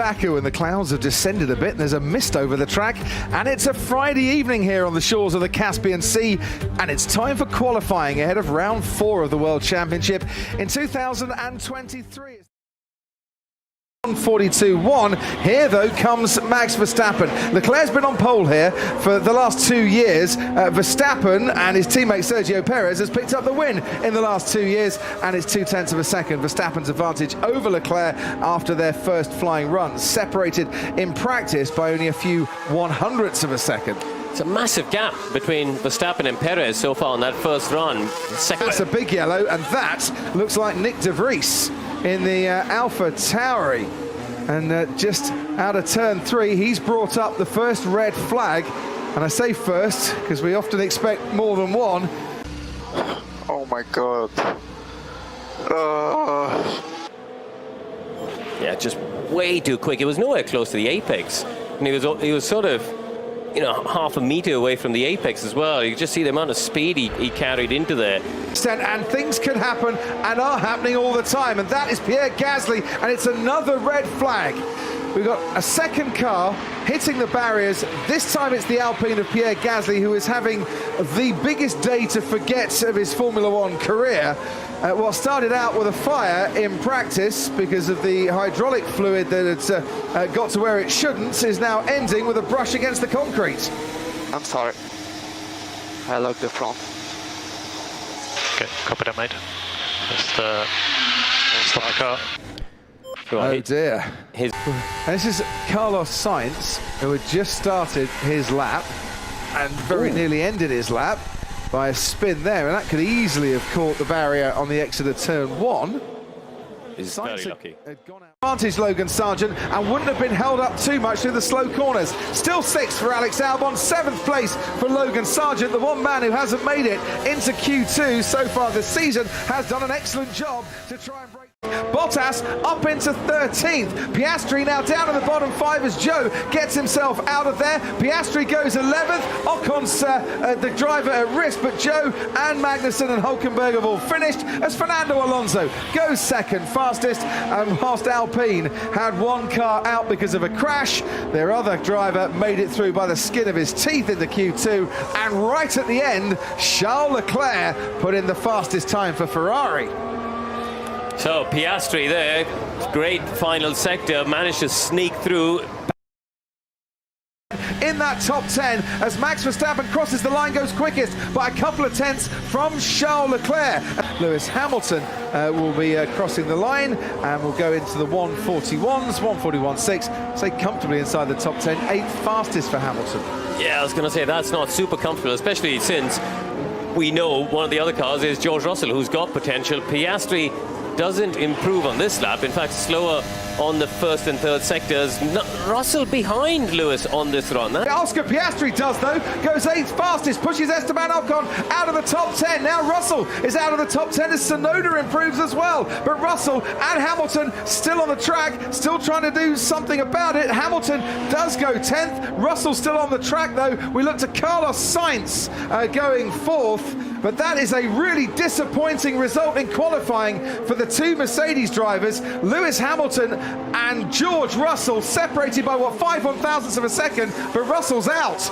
Baku and the clouds have descended a bit and there's a mist over the track, and it's a Friday evening here on the shores of the Caspian Sea, and it's time for qualifying ahead of round 4 of the World Championship in 2023. 1:42.1. Here though comes Max Verstappen. Leclerc's been on pole here for the last 2 years. Verstappen and his teammate Sergio Perez has picked up the win in the last 2 years, and it's 0.2 of a second Verstappen's advantage over Leclerc after their first flying run, separated in practice by only a few 100ths of a second. It's a massive gap between Verstappen and Perez so far on that first run. That's a big yellow, and that looks like Nick de Vries in the Alpha Tauri. And just out of turn 3, he's brought up the first red flag. And I say first because we often expect more than one. Oh my God. Yeah, just way too quick. It was nowhere close to the apex. And he was sort of, you know, half a meter away from the apex as well. You could just see the amount of speed he carried into there. And things can happen and are happening all the time, and that is Pierre Gasly, and it's another red flag. We've got a second car hitting the barriers. This time it's the Alpine of Pierre Gasly, who is having the biggest day to forget of his Formula One career. What started out with a fire in practice because of the hydraulic fluid that had got to where it shouldn't is now ending with a brush against the concrete. I'm sorry. I locked the front. Okay, copy that, mate. Just stop the car. Oh dear. This is Carlos Sainz, who had just started his lap and very nearly ended his lap by a spin there, and that could easily have caught the barrier on the exit of turn 1. He's very lucky. Advantage Logan Sargent, and wouldn't have been held up too much through the slow corners. Still 6th for Alex Albon, 7th place for Logan Sargent, the one man who hasn't made it into Q2 so far this season, has done an excellent job to try and break. Bottas up into 13th. Piastri now down in the bottom 5 as Joe gets himself out of there. Piastri goes 11th. Ocon's the driver at risk, but Joe and Magnussen and Hulkenberg have all finished as Fernando Alonso goes 2nd fastest, and whilst Alpine had one car out because of a crash, their other driver made it through by the skin of his teeth into Q2, and right at the end Charles Leclerc put in the fastest time for Ferrari. So Piastri there, great final sector, managed to sneak through. In that top 10 as Max Verstappen crosses the line, goes quickest by a couple of tenths from Charles Leclerc. Lewis Hamilton will be crossing the line and will go into the 141s, 141.6, say comfortably inside the top 10, 8th fastest for Hamilton. Yeah, I was going to say that's not super comfortable, especially since we know one of the other cars is George Russell, who's got potential. Piastri doesn't improve on this lap, in fact slower on the first and third sectors. Russell behind Lewis on this run. Oscar Piastri does though, goes 8th fastest, pushes Esteban Ocon out of the top 10. Now Russell is out of the top 10 as Tsunoda improves as well, but Russell and Hamilton still on the track, still trying to do something about it. Hamilton does go 10th, Russell still on the track though. We look to Carlos Sainz going 4th, but that is a really disappointing result in qualifying for the 2 Mercedes drivers. Lewis Hamilton and George Russell separated by what, 5/1000ths of a second, but Russell's out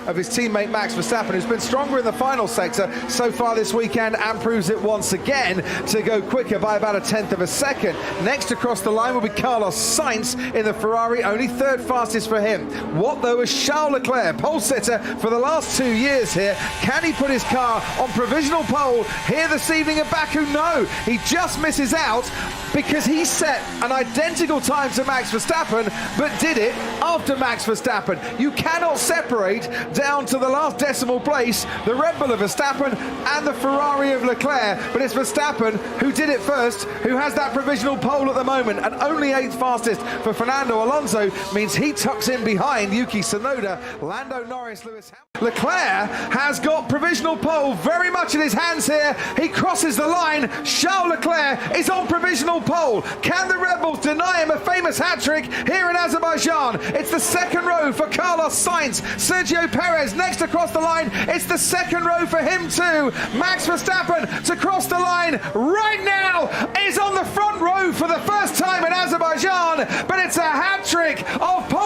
of his teammate Max Verstappen, who's been stronger in the final sector so far this weekend and proves it once again to go quicker by about 1/10 of a second. Next across the line will be Carlos Sainz in the Ferrari, only 3rd fastest for him. What though is Charles Leclerc, pole sitter for the last 2 years here? Can he put his car on provisional pole here this evening at Baku? No, he just misses out because he set an identical time to Max Verstappen, but did it after Max Verstappen. You cannot separate down to the last decimal place the Red Bull of Verstappen and the Ferrari of Leclerc, but it's Verstappen who did it first, who has that provisional pole at the moment, and only 8th fastest for Fernando Alonso means he tucks in behind Yuki Tsunoda, Lando Norris, Lewis Hamilton. Leclerc has got provisional pole very much in his hands here. He crosses the line. Charles Leclerc is on provisional pole. Can the Rebels deny him a famous hat-trick here in Azerbaijan? It's the second row for Carlos Sainz. Sergio Perez next across the line. It's the second row for him too. Max Verstappen to cross the line right now is on the front row for the first time in Azerbaijan, but it's a hat-trick of pole